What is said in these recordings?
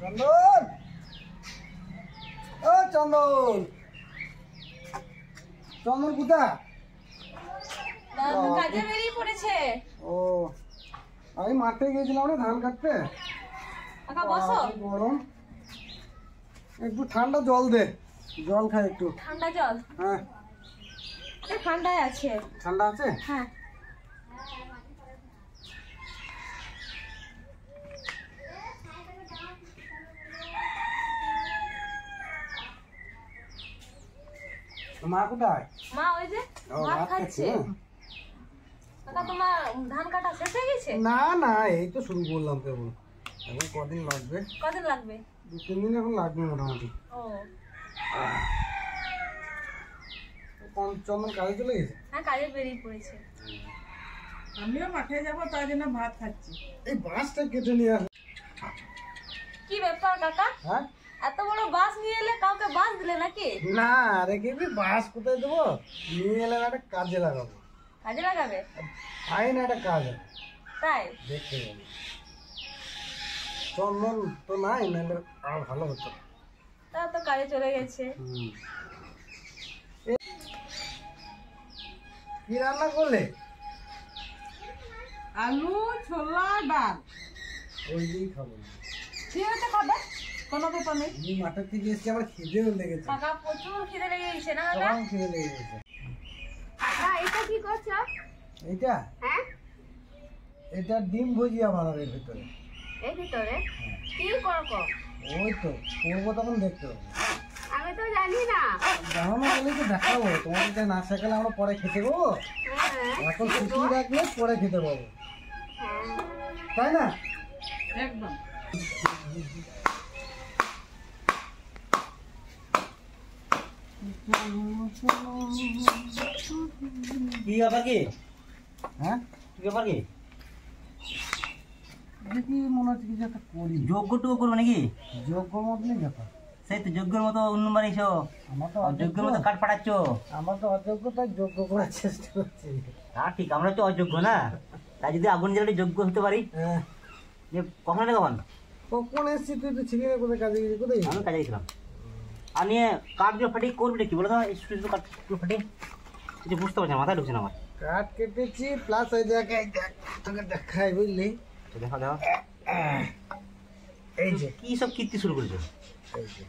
চন্দন, ও চন্দন, চন্দন কোথায়? কাজে বেরিয়ে পড়েছে। ও আমি মাঠে গিয়েছিলাম রে ধান কাটতে। গরম, একটু ঠান্ডা জল দে, জল খাই একটু। ঠান্ডা জল? হ্যাঁ ঠান্ডায় আছে। ঠান্ডা আছে? হ্যাঁ। মা কোথায়? মা ওই যে ভাত খাচ্ছে। কাকা তোমার ধান কাটা শেষ হয়ে গেছে? না না, এই তো শুরু করলাম কেবল। এখন কদিন লাগবে? কদিন লাগবে? 2-3 দিন এখন লাগবে মোটামুটি। ও চন্দন কাজে চলে গেছে? হ্যাঁ, কাজে বেরিয়ে পড়েছে। আমিও মাঠে যাবো, তাই জন্য ভাত খাচ্ছি। এই বাঁশটা কেটে নিয়ে আসো। কি ব্যাপার কাকা? হ্যাঁ, এত বড় বাস নিয়ে এলে, কাউকে বাস দিলে নাকি? না রেখে বাঁশ কোথায় দেবো, নিয়ে এলাম একটা কাজে লাগাবো। কাজে লাগাবে? ফাইন একটা কাজ আছে, তাই দেখতে যাবো। চন্দন তো নাই, নাহলে আর ভালো হতো। তা তো কাজে চলে গেছে। কি রান্না করলে? আলু, ছোলা, ডাল। ওই দিয়েই খাবো। ঠিক আছে, খাবে, কোনো ব্যাপার নেই। আমি মাঠের থেকে এসেছি, আমার খিদেও লেগেছে। কাকা প্রচুর খিদে লেগে গেছে না কাকা? কেমন খিদে লেগে গেছে? কাকা এটা কি করছো? এইটা হ্যাঁ, এটা ডিম ভুজিয়া বানাবে ভিতরে। এই ভিতরে কি করবো? ওই তো করবো, তখন দেখতে হবে। আমি তো জানি না। জানো না বলেই তো দেখাবো, তোমাদের না শেখালে আমরা পরে খেতে পাবো। এখন শিখিয়ে রাখলে পরে খেতে পাবো, তাই না? একদম। কি ব্যাপার কি? হ্যাঁ, কি ব্যাপার কি? দেখি মনে হচ্ছে কিছু একটা করি। যোগ্যটুকু করবো নাকি? যোগ্য মতনই ব্যাপার। সেই তো যোগ্যের মতো উন্নু মারিছো, আমার তো অযোগ্যের মতো কাঠ ফাটাচ্ছ। আমার তো অযোগ্য, তাই যোগ্য করার চেষ্টা করছি। হ্যাঁ ঠিক, আমরা তো অযোগ্য না, তাই যদি আগুন জ্বালাতে যোগ্য হতে পারি। হ্যাঁ, যে কখন এটা কখন কখন এসছি? তুই তো ছিলি না, কোথায় কাজে গেছি? কোথায় আমি কাজে গেছিলাম। আর নিয়ে কাঠগুলো ফাটিয়ে করবি কি বলো তো? এই ছোটো ছোটো কাঠগুলো ফাটিয়ে কিছু বুঝতে পারছি না, মাথায় ঢুকছে না আমার। কাঠ কেটেছি, প্লাস ওই জায়গায় তোকে দেখাই, বুঝলি? দেখো দেখো, এই যে কি সব কীর্তি শুরু করেছো? এই যে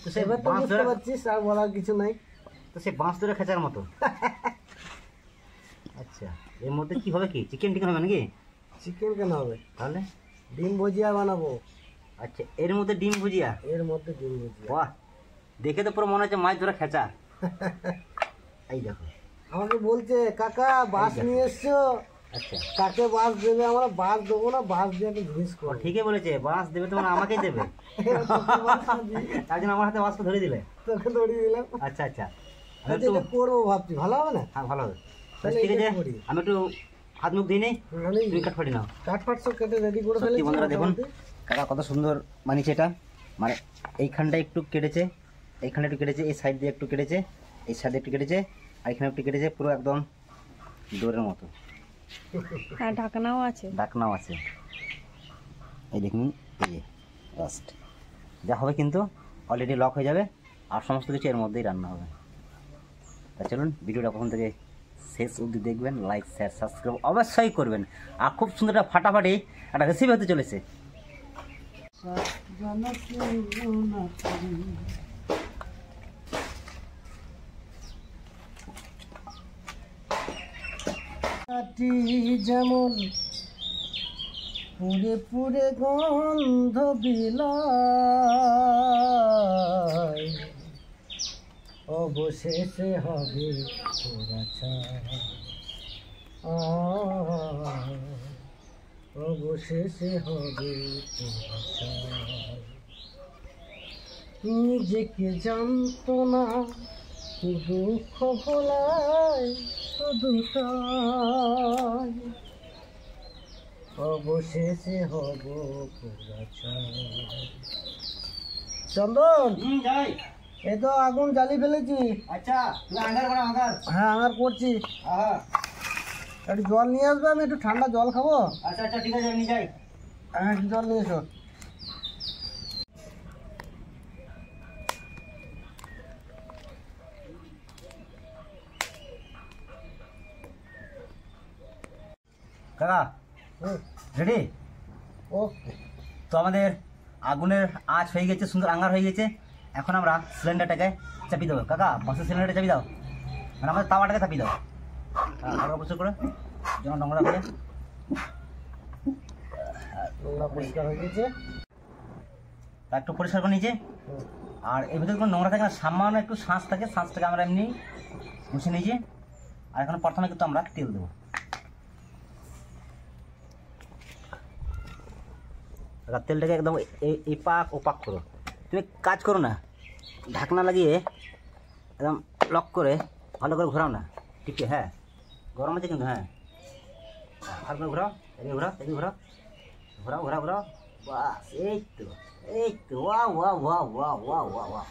তো সেই এবার তো বাঁশ বুঝতে ধরে, পারছিস, আর বলার কিছু নাই। তো সেই বাঁশ ধরে খেঁচার মতো। আচ্ছা, এর মধ্যে কি হবে? কি চিকেন টিকেন হবে নাকি? চিকেন কেন হবে? তাহলে ডিম ভুজিয়া বানাবো। আচ্ছা, এর মধ্যে ডিম ভুজিয়া? এর মধ্যে ডিম ভুজিয়া। বাহ, দেখে তো পুরো মনে হচ্ছে মাছ ধরে খেঁচা। এই দেখো, আমাকে বলছে কাকা বাস নিয়ে এসছো, আচ্ছা কাকে বাস দেবে? আমরা বাস দেবো না, বাস দিয়ে একটা ঘুষ ও করবো। ঠিকই বলেছে, বাঁশ দেবে তোমার, আমাকেই দেবে। তার জন্য আমার হাতে বাঁশটা ধরে দিলে। তোকে ধরিয়ে দিলাম। আচ্ছা আচ্ছা, আমি আচ্ছা, একটু, এটা করবো ভাবছি, ভালো হবে না? হ্যাঁ ভালো হবে। তাহলে ঠিক আছে, এটা করি। আমি একটু হাত মুখ দিই নেই, আমি তুমি কাঠ ফাটি নাও। কাঠ ফাট সব কেটে রেডি করে সত্যি ফেলেছি বন্ধুরা দেখুন, মোটামুটি। কাকা কত সুন্দর বানিয়েছে এটা। মানে এইখানটা একটু কেটেছে, এইখানটা একটু কেটেছে, এই সাইড দিয়ে একটু কেটেছে, এই সাইডে একটু কেটেছে, আর এখানে একটু কেটেছে, পুরো একদম ডোরের মতো। হ্যাঁ, ঢাকনাও আছে। ডাকনাও আছে, এই দেখুন, এই যে জাস্ট যা হবে কিন্তু অলরেডি লক হয়ে যাবে, আর সমস্ত কিছু এর মধ্যেই রান্না হবে। তা চলুন, ভিডিওটা প্রথম থেকে শেষ অবধি দেখবেন, লাইক শেয়ার সাবস্ক্রাইব অবশ্যই করবেন। আর খুব সুন্দর একটা ফাটাফাটি একটা রেসিপি হতে চলেছে। যেমন পুরে পুরে গন্ধ বিলায়, অবশেষে হবে অবশেষে হবে নিজেকে জানতো না, দুঃখ ভোলায় শুধু তাই, অবশেষে হব চন্দন। যাই, এই তো আগুন জ্বালিয়ে ফেলেছি। আচ্ছা তুমি আন্ধার করো, আন্ধার। হ্যাঁ, আঙার করছি। হ্যাঁ একটু জল নিয়ে আসবে, আমি একটু ঠান্ডা জল খাবো। আচ্ছা আচ্ছা ঠিক আছে, আমি যাই। জল নিয়ে এসো। কাকা রেডি? ওকে। তো আমাদের আগুনের আঁচ হয়ে গেছে, সুন্দর আঙ্গার হয়ে গেছে। এখন আমরা সিলিন্ডারটাকে চাপিয়ে দেবো। কাকা বাসের সিলিন্ডারটা চাপিয়ে দাও, মানে আমাদের তাওয়াটাকে চাপিয়ে দাও। আরো অবশ্যই করে যেন নোংরা হয়ে নোংরা পরিষ্কার হয়ে গেছে। তা একটু পরিষ্কার করে নিয়েছে। আর এর ভিতরে কোনো নোংরা থাকে না, সামান্য একটু শ্বাস থাকে, শ্বাসটাকে আমরা এমনি মুছে নিয়েছি। আর এখন প্রথমে কিন্তু আমরা তেল দেবো। তেলটাকে একদম এপাক ওপাক করো। তুমি কাজ করো না, ঢাকনা লাগিয়ে একদম লক করে ভালো করে ঘোরাও না, টিপে। হ্যাঁ গরম আছে কিন্তু। হ্যাঁ ভালো করে ঘোরাও, এদিকে ঘোরাও, এদিকে ঘোরাও, ঘোরাও ঘোরাও ঘোরাও। বাস এই তো, এই তো। ওয়া ওয়া ওয়া ওয়া ওয়া ওয়া ওয়া।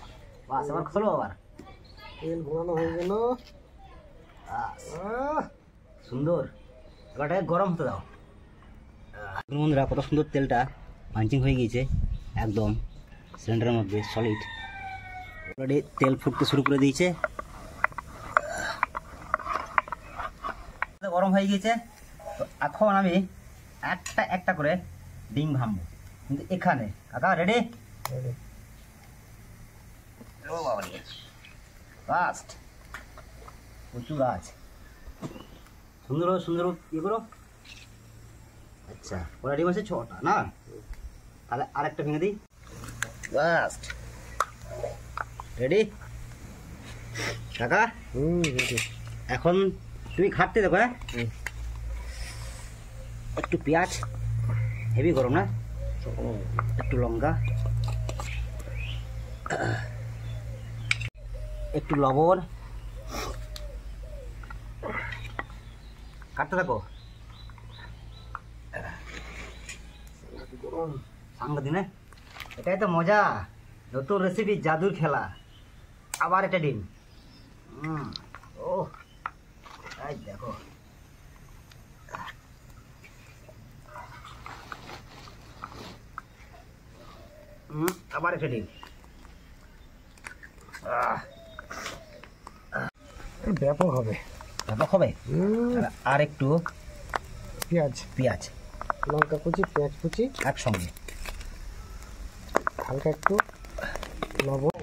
বাস এবার খোলো। আবার তেল ঘোরানো হয়ে গেল। সুন্দর। এবারটাকে গরম হতে দাও। বন্ধুরা কত সুন্দর তেলটা পাঞ্চিং হয়ে গিয়েছে একদম সিলিন্ডারের মধ্যে সলিড। অলরেডি তেল ফুটতে শুরু করে দিয়েছে, গরম হয়ে গিয়েছে। তো এখন আমি একটা একটা করে ডিম ভাঙবো কিন্তু এখানে। কাকা রেডি? ফার্স্ট প্রচুর গাছ, সুন্দর সুন্দর ইয়ে করো। আচ্ছা ওরা ডিম আছে 6টা না, তাহলে আরেকটা ভেঙে দিই। ফার্স্ট রেডি কাকা? এখন তুমি খাটতে দেখো। হ্যাঁ একটু পেঁয়াজ, হেভি গরম না, একটু লঙ্কা, একটু লবণ, কাটতে থাকো। সাংঘাতিক না? এটাই তো মজা, নতুন রেসিপি, জাদুর খেলা। আবার একটা ডিম। ও এই দেখো, আবার একটা ডিম। ব্যাপক হবে, ব্যাপক হবে। আর একটু পেঁয়াজ, পেঁয়াজ, লঙ্কা কুচি, পেঁয়াজ কুচি একসঙ্গে, হালকা একটু লবণ।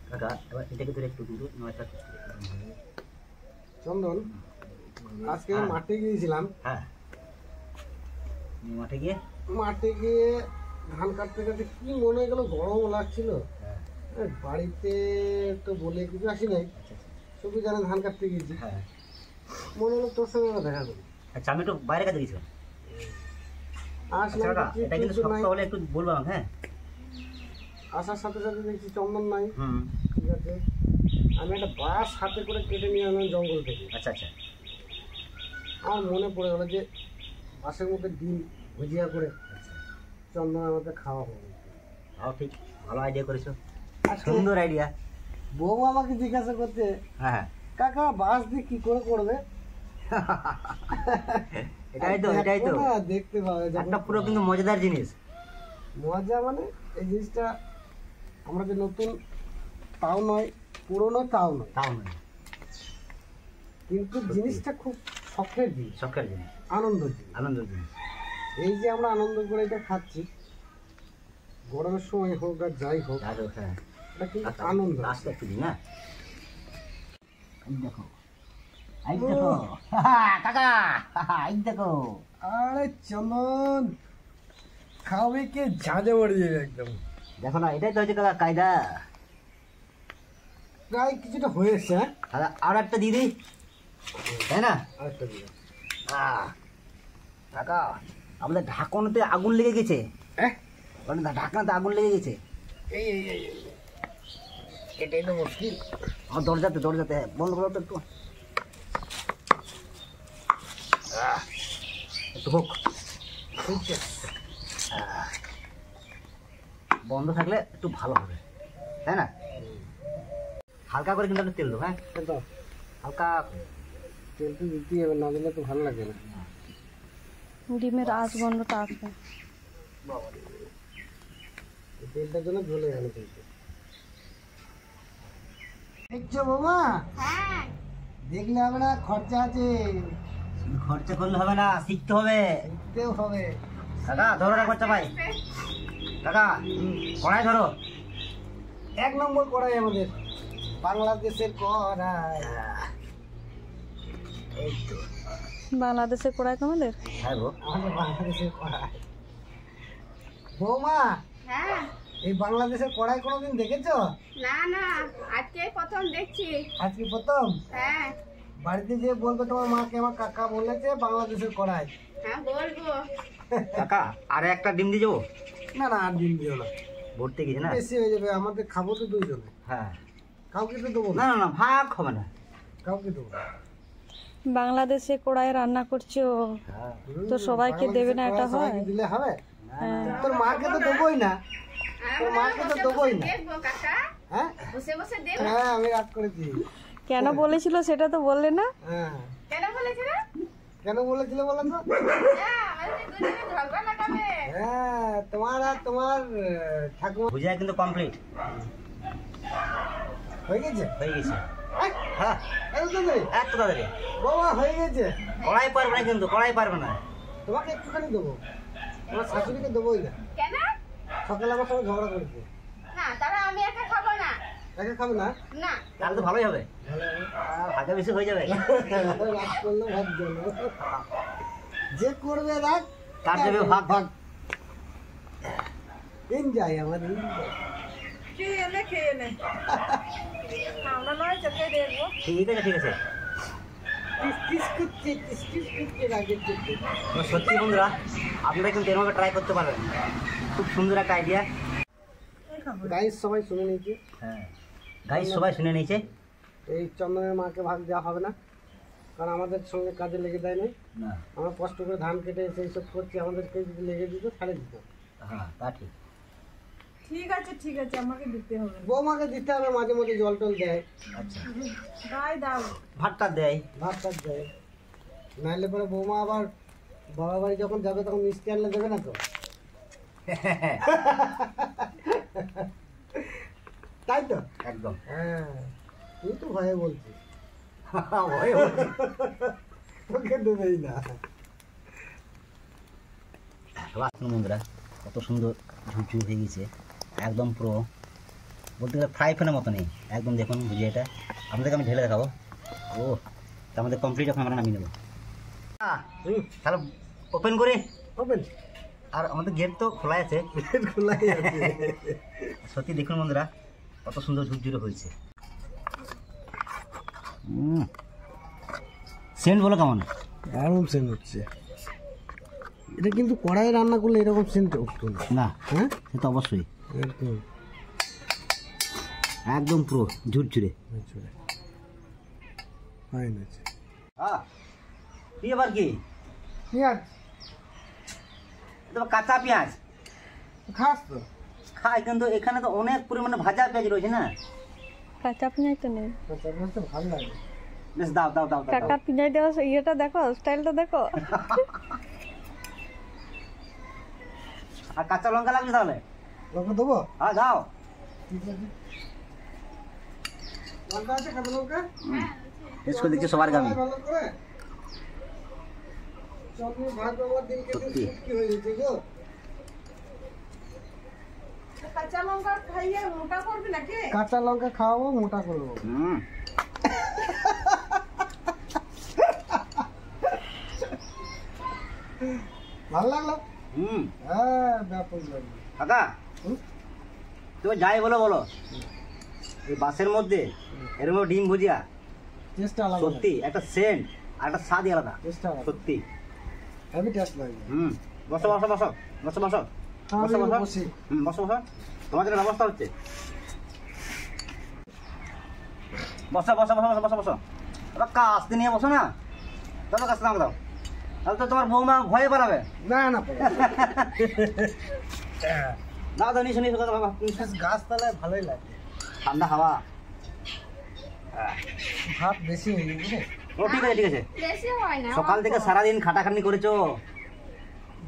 কাকা এবার এটাকে ধরে একটু কিন্তু চন্দন, আজকে মাঠে গিয়েছিলাম। হ্যাঁ মাঠে গিয়ে ধান কাটতে কাটতে কি মনে হয়ে গেল, গরমও লাগছিল। বাড়িতে তো বলে কিছু আসি নাই, সবই জানে ধান কাটতে গিয়েছি। হ্যাঁ মনে হলো তোর সঙ্গে আমার দেখা করি। আচ্ছা আমি একটু বাইরে কাছে গেছিলাম। আসলাম, এটা কিন্তু শক্ত হলে একটু বলবো আমাকে। হ্যাঁ আসার সাথে সাথে দেখছি চন্দন নাই। হুম ঠিক আছে, আমি একটা বাঁশ হাতে করে কেটে নিয়ে আনলাম জঙ্গল থেকে। আচ্ছা আচ্ছা। আমার মনে পড়ে গেল যে বাঁশের মধ্যে ডিম ভুজিয়া করে চন্দনের মধ্যে খাওয়া হবে। তাও ঠিক, ভালো আইডিয়া করেছো, আজকে সুন্দর আইডিয়া। বউ আমাকে জিজ্ঞাসা করতে, হ্যাঁ কাকা বাঁশ দিয়ে কি করে করবে? এটাই তো, এটাই তো দেখো না, দেখতে পাবে একটা পুরো কিন্তু মজাদার জিনিস। মজা। মানে এই জিনিসটা আমরা যে নতুন তাও নয়, পুরনো তাও নয়, তাও নয়, কিন্তু জিনিসটা খুব শখের জিনিস, শখের জিনিস, আনন্দের জিনিস। আনন্দের জিনিস। এই যে আমরা আনন্দ করে এটা খাচ্ছি, গরমের সময় হোক আর যাই হোক, যাই হোক, হ্যাঁ এটা কিন্তু আনন্দ। আসতে একটু দিন। হ্যাঁ এই দেখো, এই দেখো কাকা, এই দেখো। আরে চন্দন, খাবে কে ঝাঁঝে পড়ে যাবে একদম। দেখো না, এটাই তো হচ্ছে কাকা কায়দা। প্রায় কিছুটা হয়েছে। হ্যাঁ দাদা আর একটা দিয়ে দিই, তাই না? আরেকটা দিলাম। কাকা আমাদের ঢাকনাতে আগুন লেগে গেছে। হ্যাঁ ঢাকনাতে আগুন লেগে গেছে। এই এই এই এটাই তো মুশকিল। আমার দরজাতে, দরজাতে বন্ধ করো তো একটু, একটু হোক। বন্ধ থাকলে একটু ভালো হবে, তাই না? হালকা করে কিন্তু একটু তেল দেবো। হ্যাঁ একদম। 好， হালকা তেল তো দিতেই হবে, না দিলে তো ভালো লাগে না। ডিমের আঁশ গন্ধটা আছে। বাবা রে, এই তেলটার জন্য জ্বলে গেল কিন্তু। দেখছো বাবা, দেখলে হবে না, খরচা আছে, শুধু খরচা করলে হবে না, শিখতে হবে। শিখতেও হবে। কাকা ধরো না খরচা ভাই, কাকা কড়াই ধরো। 1 নম্বর কড়াই আমাদের, বাংলাদেশের কড়াই। এই তো বাংলাদেশের কড়াই তোমাদের? হ্যাঁ গো, আমাদের বাংলাদেশের কড়াই। বৌমা, হ্যাঁ, এই বাংলাদেশের কড়াই কোনোদিন দেখেছো? না না, আজকে প্রথম দেখছি। আজকে প্রথম? হ্যাঁ বাড়িতে যে বলবে তোমার মাকে, আমার কাকা বলেছে বাংলাদেশের কড়াই। হ্যাঁ বলবো। কাকা আরে একটা ডিম দিয়ে যাবো? না না, আর দিন দিও না, ভর্তি গেছে না। বেশি হয়ে যাবে, আমাদের খাবো তো 2 জনে। হ্যাঁ, কাউকে তো দেবো না না, না না, ভাগ হবে না। কাউকে দেবো না। বাংলাদেশে কড়াই রান্না করছো, হ্যাঁ, তো সবাইকে দেবে না, এটা হয়? সবাইকে দিলে হবে? হ্যাঁ। তোর মাকে তো দেবোই না। তোর মাকে তো দেবোই না। দেখবো কাকা, হ্যাঁ বসে বসে দেখবো। হ্যাঁ, আমি রাগ করেছি। কেন বলেছিল সেটা তো বললে না? হ্যাঁ, কেন বলেছিল? কেন বলেছিলে বলো তো? আমাদের দুজনে ঝগড়া লাগাবে। হ্যাঁ, তোমার আর তোমার ঠাকুমা ভুজিয়া কিন্তু কমপ্লিট হয়ে গেছে। হয়ে গেছে। হ্যাঁ, হ্যাঁ, এত তাড়াতাড়ি? এত তাড়াতাড়ি? বাবা হয়ে গেছে। কড়াই পারবে না কিন্তু, কড়াই পারবে না। তোমাকে একটুখানি দেবো, তোমার শাশুড়িকে দেবোই না। কেন? সকালে আমার সঙ্গে ঝগড়া করেছে। না, তারা আমি একা খাবো না। একা খাবে না? না, তাহলে তো ভালোই হবে, ভালো হবে। ভাজা বেশি হয়ে যাবে। রাগ করলে ভাগ জন্য। যে করবে রাগ তার যাবে ভাগ। ভাগ। এনজয় আমার enjoy। খেয়ে নে খেয়ে নে। আমরা নয় চোখে দেখবো। ঠিক আছে, ঠিক আছে। কিস করছে, কিস করছে রাগের চোখে। তো সত্যি বন্ধুরা, আপনারা কিন্তু এরভাবে ট্রাই করতে পারবেন, খুব সুন্দর একটা আইডিয়া। গাইস সবাই শুনে নিয়েছে, হ্যাঁ, গাইস সবাই শুনে নিয়েছে। এই চন্দনের মাকে ভাগ দেওয়া হবে না, কারণ আমাদের সঙ্গে কাজে লেগে দেয় নাই। না, আমরা কষ্ট করে ধান কেটে সেই সব করছি, আমাদেরকে যদি লেগে দিত তাহলে দিত। হ্যাঁ তা ঠিক। ঠিক আছে ঠিক আছে, আমাকে দিতে হবে। বৌমাকে দিতে হবে, মাঝে মাঝে জল টল দেয়, আচ্ছা, দাই দাও। ভাতটা দেয়। ভাত টাত দেয়। নাইলে পরে বৌমা আবার বাবা বাড়ি যখন যাবে তখন মিষ্টি আনলে দেবে না তো। তাই তো? একদম। হ্যাঁ, তুই তো ভয়ে বলছিস, ওই হচ্ছে। তোকে দেবেই না। আসুন বন্ধুরা, কত সুন্দর ঝুরঝুরি হয়ে গেছে, একদম পুরো বলতে গেলে ফ্রাই প্যানের মতো নেই একদম। দেখুন ভুজিয়াটা আপনাদেরকে আমি ঢেলে দেখাবো। ও, তার মধ্যে কমপ্লিট এখন আমরা নামিয়ে নেবো। তাহলে ওপেন করে ওপেন, আর আমাদের গেট তো খোলা আছে। খোলাই আছে। সত্যি দেখুন বন্ধুরা, কত সুন্দর ঝুরঝুরে হয়েছে। সেন্ট বলো কেমন? দারুণ সেন্ট হচ্ছে। এটা কিন্তু কড়াই রান্না করলে এরকম সেন্ট উঠতো না। না, হ্যাঁ, সে তো অবশ্যই একদম একদম পুরো ঝুরঝুরে। ফাইন আছে। হ্যাঁ, কি আবার কি? পেঁয়াজ এটা তো কাঁচা পেঁয়াজ খাস তো? খাই, কিন্তু এখানে তো অনেক পরিমাণে ভাজা পেঁয়াজ রয়েছে না। কাঁচা পিঁয়াজ তো নেই। কাঁচা পেঁয়াজ তো ভালো লাগে। বেশ, দাও দাও দাও দাও, কাকা দাও। পিঁয়াজ দেওয়া ইয়েটা দেখো, স্টাইলটা দেখো। আর কাঁচা লঙ্কা লাগবে তাহলে? লঙ্কা দেবো? হ্যাঁ দাও। ঠিক আছে, লঙ্কা আছে, কাঁচা লঙ্কা বেশ করে দিচ্ছি সবার গামে। ভালো করে। চন্দ্রের ভাগ বাবার দিনকে দিন সত্যি। কি হয়ে গেছে গো। কাঁচা লঙ্কা খাইয়ে মোটা করবি নাকি? কাঁচা লঙ্কা খাওয়াবো, মোটা করবো। হুম, ভালো লাগলো? হুম। হ্যাঁ, ব্যাপক লাগলো। কাকা হুম? তুমি যাই বলো বলো, এই বাসের মধ্যে এরকম ডিম ভুজিয়া টেস্ট আলাদা, সত্যি একটা সেন্ট আর একটা স্বাদই আলাদা। টেস্ট আলাদা, সত্যি। হেভি টেস্ট লাগবে। হুম, বসো বসো বসো বসো বসো আমি বসো বসো। বসি। হুম, বসো বসো, তোমার জন্য ব্যবস্থা হচ্ছে। বসো বসো বসো বসো বসো বসো। এবার কাস্তে নিয়ে বসো না, দাও কাস্তে আমাকে দাও, তাহলে তো তোমার বৌমা ভয়ে পালাবে। না না পারবো। দাও দাও, নিশো নিশো কথা, গাছতলায় ভালোই লাগে, ঠান্ডা হাওয়া। ভাত বেশি হয়ে গেছে। ও ঠিক আছে ঠিক আছে। বেশি হয় না। সকাল থেকে সারাদিন খাটাখাটনি করেছো,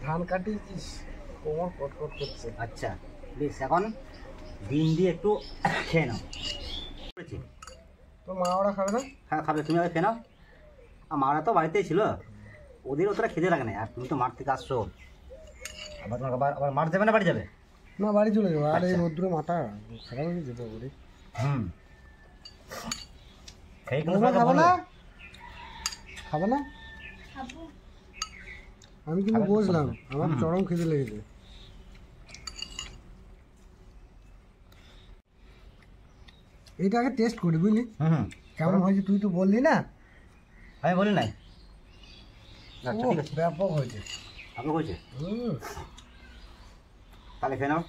ধান কাটিয়েছিস কোমর কটকট করছে। আচ্ছা প্লিজ এখন ডিম দিয়ে একটু খেয়ে নাও। করেছি তোর মা ওরা খাবে না? হ্যাঁ খাবে, তুমি আগে খেয়ে নাও। আর মারা তো বাড়িতেই ছিল, ওদের অতটা খেতে লাগে না। আর তুমি তো মাঠ থেকে আসছো, আবার তোমার আবার মাঠ যাবে না বাড়ি যাবে? না বাড়ি চলে যাবো। আর এই আচ্ছা। রোদ্দুরে মাথা খারাপ হয়ে যেতে পারে। খেয়ে কিন্তু তোমরা খাবে তোমাকে না? বলবো। খাবে না? খাবো। আমি কিন্তু খাবে তো বসলাম, বলবো। আমার চরম খিদে লেগেছে। এইটা আগে টেস্ট করি বুঝলি কেমন হয়েছে, তুই তো বললি না। আমি বলি নাই। আচ্ছা ওহ, ঠিক আছে, ব্যাপক হয়েছে। আপনি বলছে হুম। তাহলে খেয়ে নাও।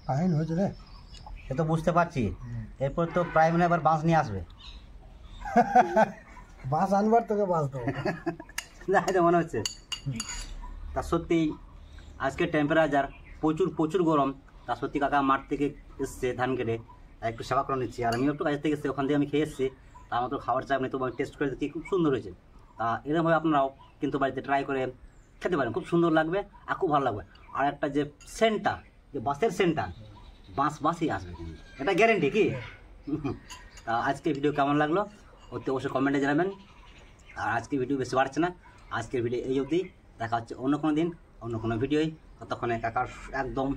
ফাইন হয়েছে রে। সে তো বুঝতে পারছি, এরপর তো প্রায় মনে হয় আবার বাঁশ নিয়ে আসবে। বাস আনবার তোকে বাস দেবো। যাই তো মনে হচ্ছে। তা সত্যি আজকে টেম্পারেচার প্রচুর প্রচুর গরম। তা সত্যি কাকা মাঠ থেকে এসছে ধান কেটে, আর একটু সেবা করে নিচ্ছি। আর আমিও একটু কাজ থেকে এসেছি, ওখান থেকে আমি খেয়ে এসেছি। তা আমার তো খাওয়ার চাপ নেই, তো আমি টেস্ট করে দেখি খুব সুন্দর হয়েছে। তা এরকমভাবে আপনারাও কিন্তু বাড়িতে ট্রাই করে খেতে পারেন, খুব সুন্দর লাগবে আর খুব ভালো লাগবে। আর একটা যে সেন্টটা, যে বাঁশের সেন্টটা, বাঁশই আসবে কিন্তু, এটা গ্যারেন্টি কি। তা আজকে ভিডিও কেমন লাগলো ওতে অবশ্যই কমেন্টে জানাবেন। আর আজকে ভিডিও বেশি বাড়ছে না, আজকের ভিডিও এই অবধি। দেখা হচ্ছে অন্য কোনো দিন অন্য কোনো ভিডিওই। ততক্ষণে কাকার একদম